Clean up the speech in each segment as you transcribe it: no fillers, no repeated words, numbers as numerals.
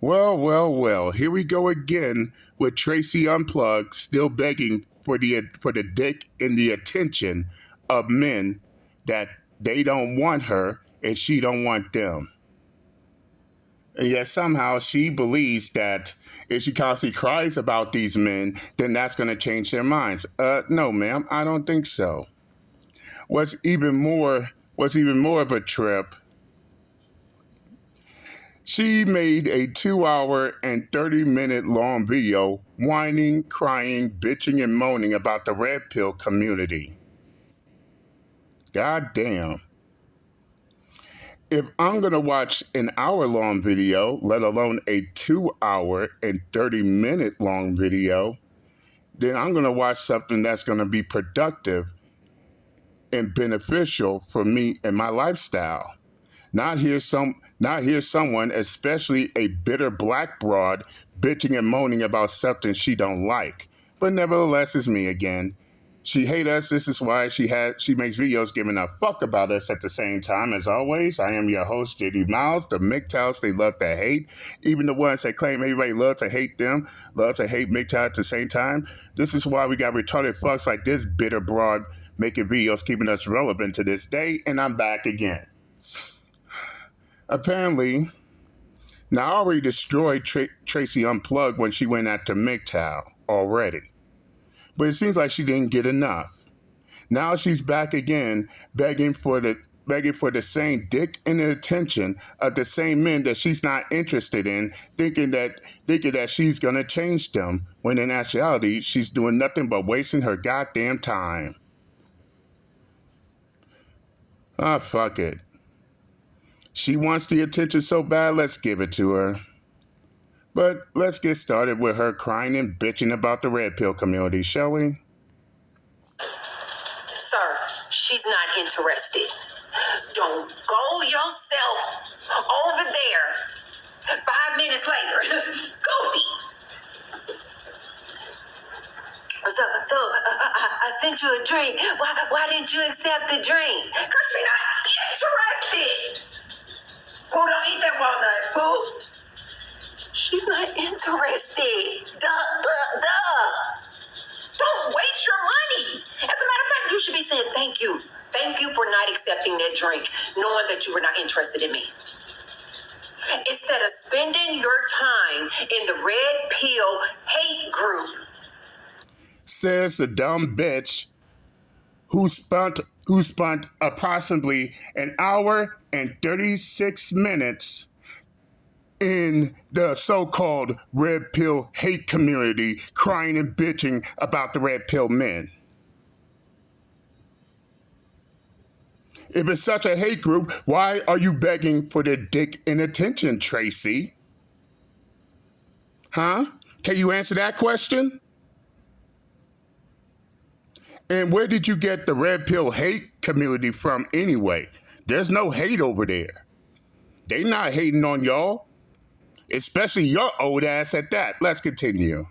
Well. Here we go again with Tracy Unplugged, still begging for the dick and the attention of men that they don't want her and she don't want them. And yet somehow she believes that if she constantly cries about these men, then that's going to change their minds. No, ma'am, I don't think so. What's even more of a trip, she made a 2 hour and 30-minute long video whining, crying, bitching, and moaning about the red pill community. God damn. If I'm going to watch an hour-long video, let alone a 2 hour and 30-minute long video, then I'm going to watch something that's going to be productive and beneficial for me and my lifestyle. Not hear someone, especially a bitter black broad, bitching and moaning about something she don't like. But nevertheless, it's me again. She hate us. This is why she makes videos giving a fuck about us at the same time. As always, I am your host, JD Miles. The Mgtows, they love to hate. Even the ones that claim everybody loves to hate them, love to hate Mgtow at the same time. This is why we got retarded fucks like this bitter broad making videos keeping us relevant to this day. And I'm back again. Apparently, now I already destroyed Tracy Unplugged when she went after Mgtow already. But it seems like she didn't get enough. Now she's back again, begging for the same dick and the attention of the same men that she's not interested in, thinking that she's gonna change them, when in actuality she's doing nothing but wasting her goddamn time. Ah, fuck it. She wants the attention so bad, let's give it to her. But let's get started with her crying and bitching about the red pill community, shall we? Sir, she's not interested. Don't go yourself over there. 5 minutes later. Goofy. So I sent you a drink. Why didn't you accept the drink? Because she's not interested. Who don't eat that walnut? Who? She's not interested. Duh. Don't waste your money. As a matter of fact, you should be saying thank you. Thank you for not accepting that drink, knowing that you were not interested in me. Instead of spending your time in the red pill hate group, says the dumb bitch who spent approximately an hour and 36 minutes in the so-called red pill hate community, crying and bitching about the red pill men. If it's such a hate group, why are you begging for their dick and attention, Tracy? Huh? Can you answer that question? And where did you get the red pill hate community from anyway? There's no hate over there. They not hating on y'all. Especially your old ass at that. Let's continue.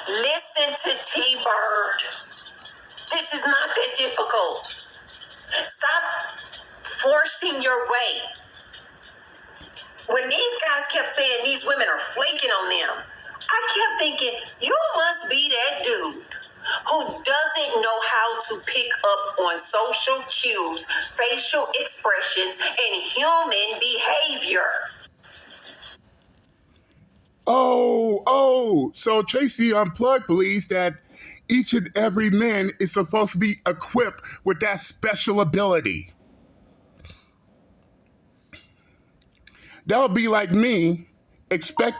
listen to T-Bird. This is not that difficult. Stop forcing your way. When these guys kept saying these women are flaking on them, I kept thinking, you must be that dude who doesn't know how to pick up on social cues, facial expressions, and human behavior. So Tracy Unplugged believes that each and every man is supposed to be equipped with that special ability. That would be like me expecting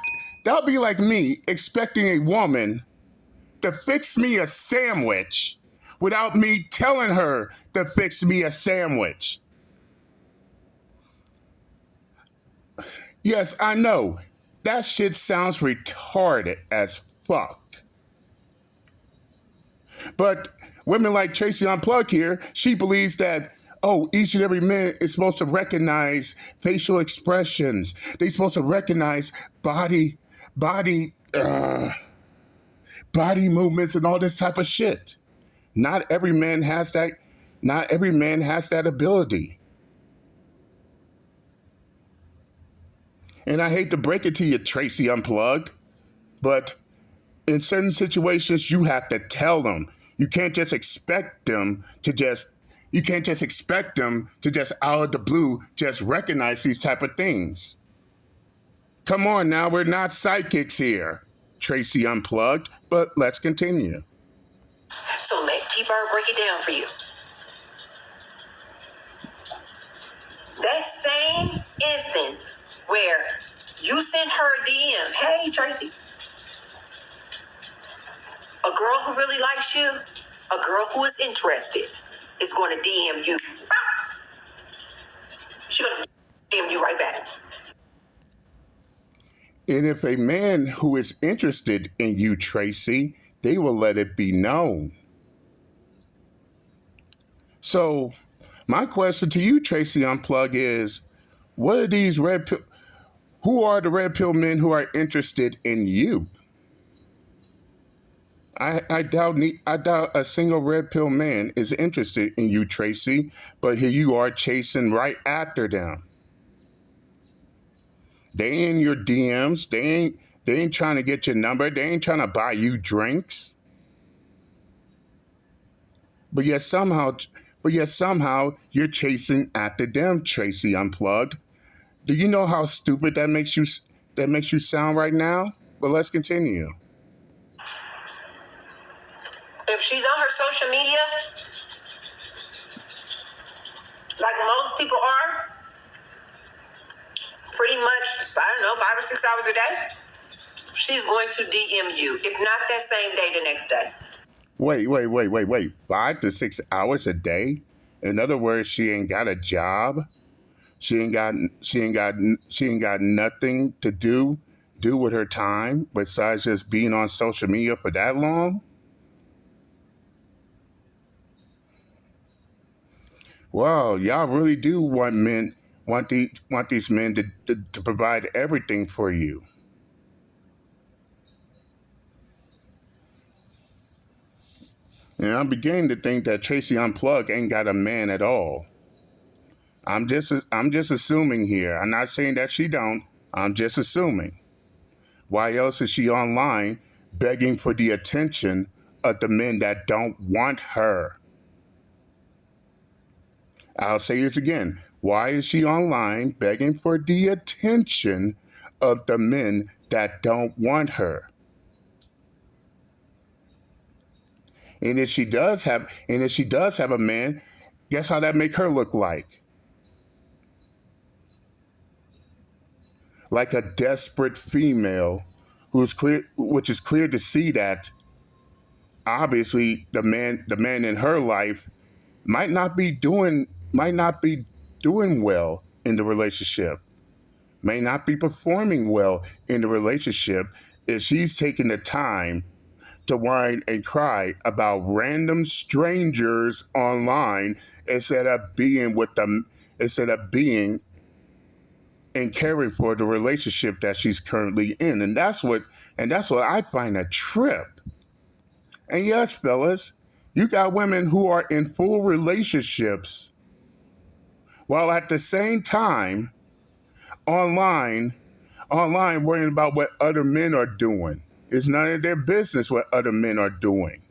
a woman to fix me a sandwich without me telling her to fix me a sandwich. Yes, I know. That shit sounds retarded as fuck. But women like Tracy Unplugged here, she believes that, each and every man is supposed to recognize facial expressions. They're supposed to recognize body movements and all this type of shit. Not every man has that. Not every man has that ability. And I hate to break it to you, Tracy Unplugged, but in certain situations, you have to tell them. You can't just expect them to just out of the blue just recognize these type of things. Come on now, we're not psychics here, Tracy Unplugged, but let's continue. So let T-Bird break it down for you. That same instance where you sent her a DM, hey Tracy, a girl who really likes you, a girl who is interested, is going to DM you. She's going to DM you right back. And if a man who is interested in you, Tracy, they will let it be known. So, my question to you, Tracy Unplug, is what are these who are the red pill men who are interested in you? I doubt a single red pill man is interested in you, Tracy, but here you are chasing right after them. They in your DMs. They ain't trying to get your number. They ain't trying to buy you drinks. But yet somehow you're chasing after them, Tracy Unplugged. Do you know how stupid that makes you sound right now? But let's continue. If she's on her social media, like most people are, pretty much, 5 or 6 hours a day, she's going to DM you. If not that same day, the next day. Wait. 5 to 6 hours a day? In other words, she ain't got a job. She ain't got nothing to do with her time besides just being on social media for that long? Well, y'all really do want these men to provide everything for you. And I'm beginning to think that Tracy Unplugged ain't got a man at all. I'm just assuming here. I'm not saying that she don't. I'm just assuming. Why else is she online begging for the attention of the men that don't want her? I'll say this again. Why is she online begging for the attention of the men that don't want her? And if she does have a man, guess how that make her look like? Like a desperate female which is clear to see that obviously the man in her life might not be doing well in the relationship, may not be performing well in the relationship if she's taking the time to whine and cry about random strangers online instead of being and caring for the relationship that she's currently in. And that's what I find a trip. And yes, fellas, you got women who are in full relationships while at the same time online worrying about what other men are doing. It's none of their business what other men are doing,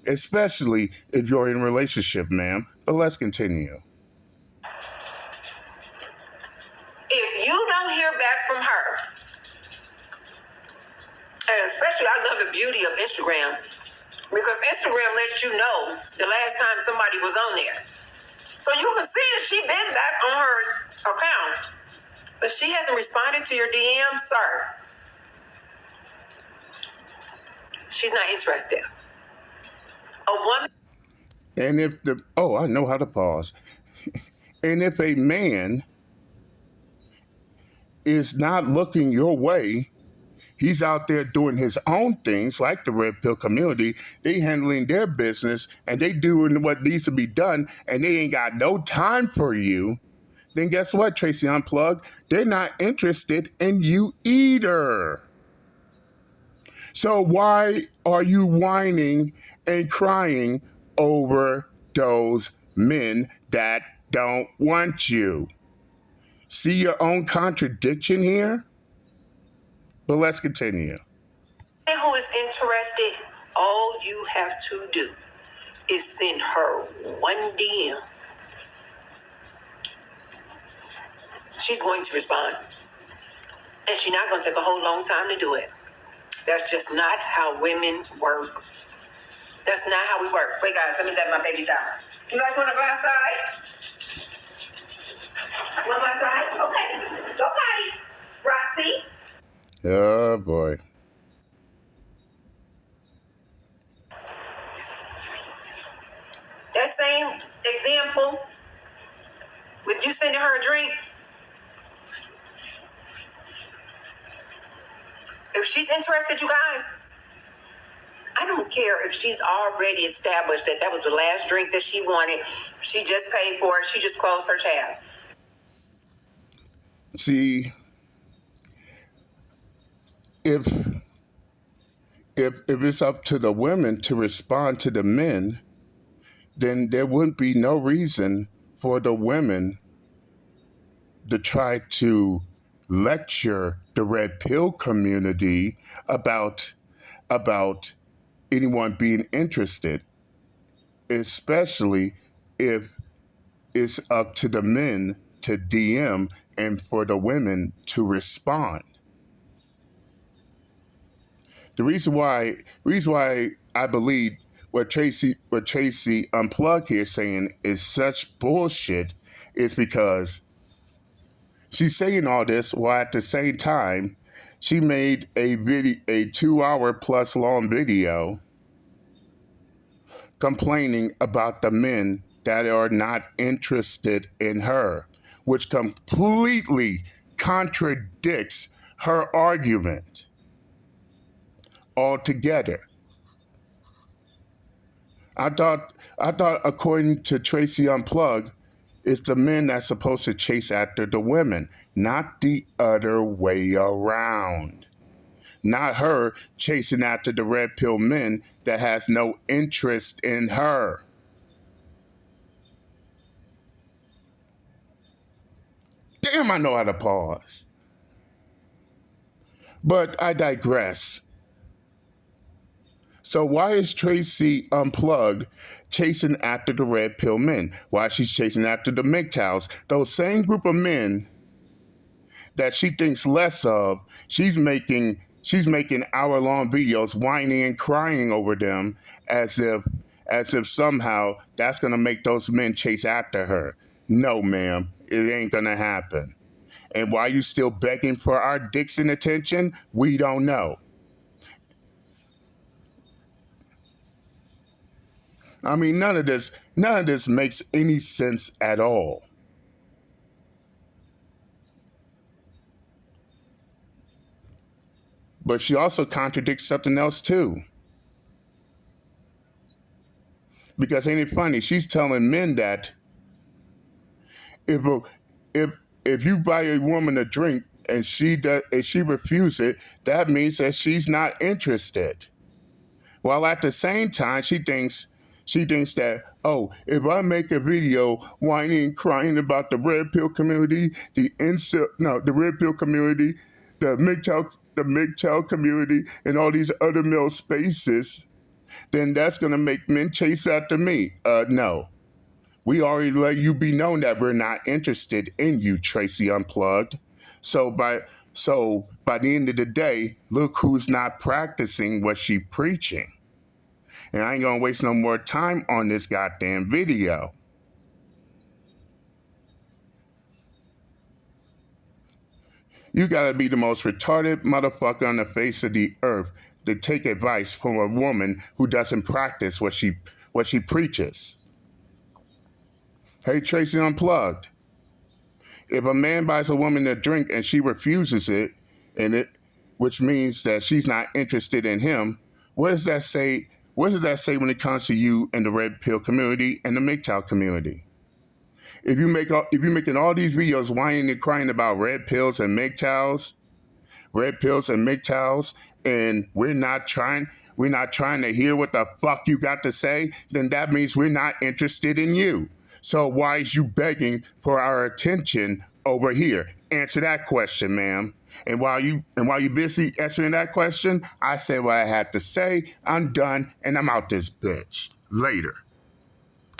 especially if you're in a relationship, ma'am. But let's continue. If you don't hear back from her, and especially I love the beauty of Instagram, because Instagram lets you know the last time somebody was on there. So you can see that she been back on her account, but she hasn't responded to your DM, sir. She's not interested. A woman. And if I know how to pause. And if a man is not looking your way, he's out there doing his own things like the Red Pill community. They handling their business and they doing what needs to be done and they ain't got no time for you. Then guess what, Tracy Unplugged? They're not interested in you either. So why are you whining and crying over those men that don't want you? See your own contradiction here? But let's continue. Who is interested, all you have to do is send her one DM. She's going to respond. And she's not going to take a whole long time to do it. That's just not how women work. That's not how we work. Wait, guys, let me let my babies out. You guys want to go outside? Want to go outside? Okay. Go potty. Roxy. Oh, boy. That same example with you sending her a drink. If she's interested, you guys, I don't care if she's already established that was the last drink that she wanted. She just paid for it. She just closed her tab. See, if it's up to the women to respond to the men, then there wouldn't be no reason for the women to try to lecture the red pill community about anyone being interested, especially if it's up to the men to DM and for the women to respond. The reason why I believe what Tracy Unplugged here saying is such bullshit is because she's saying all this while at the same time she made a 2-hour plus long video complaining about the men that are not interested in her, which completely contradicts her argument altogether. I thought according to Tracy Unplugged, it's the men that's supposed to chase after the women, not the other way around. Not her chasing after the red pill men that has no interest in her. Damn, I know how to pause. But I digress. So why is Tracy Unplugged chasing after the red pill men? Why she's chasing after the Mgtows? Those same group of men that she thinks less of, she's making hour-long videos whining and crying over them as if somehow that's gonna make those men chase after her. No, ma'am, it ain't gonna happen. And why you still begging for our dicks and attention? We don't know. I mean, none of this makes any sense at all. But she also contradicts something else too. Because ain't it funny? She's telling men that if you buy a woman a drink and she refuses it, that means that she's not interested. While at the same time, she thinks that, oh, if I make a video whining and crying about the red pill community, the red pill community, the Mgtow community, and all these other male spaces, then that's going to make men chase after me. No. We already let you be known that we're not interested in you, Tracy Unplugged. So by the end of the day, look who's not practicing what she preaching. And I ain't gonna waste no more time on this goddamn video. You gotta be the most retarded motherfucker on the face of the earth to take advice from a woman who doesn't practice what she preaches. Hey, Tracy Unplugged. If a man buys a woman a drink and she refuses it, which means that she's not interested in him, what does that say? What does that say when it comes to you and the red pill community and the Mgtow community? If you're making all these videos whining and crying about red pills and Mgtows, and we're not trying to hear what the fuck you got to say, then that means we're not interested in you. So why is you begging for our attention over here? Answer that question, ma'am. And while you busy answering that question, I said what I had to say. I'm done, and I'm out this bitch. Later.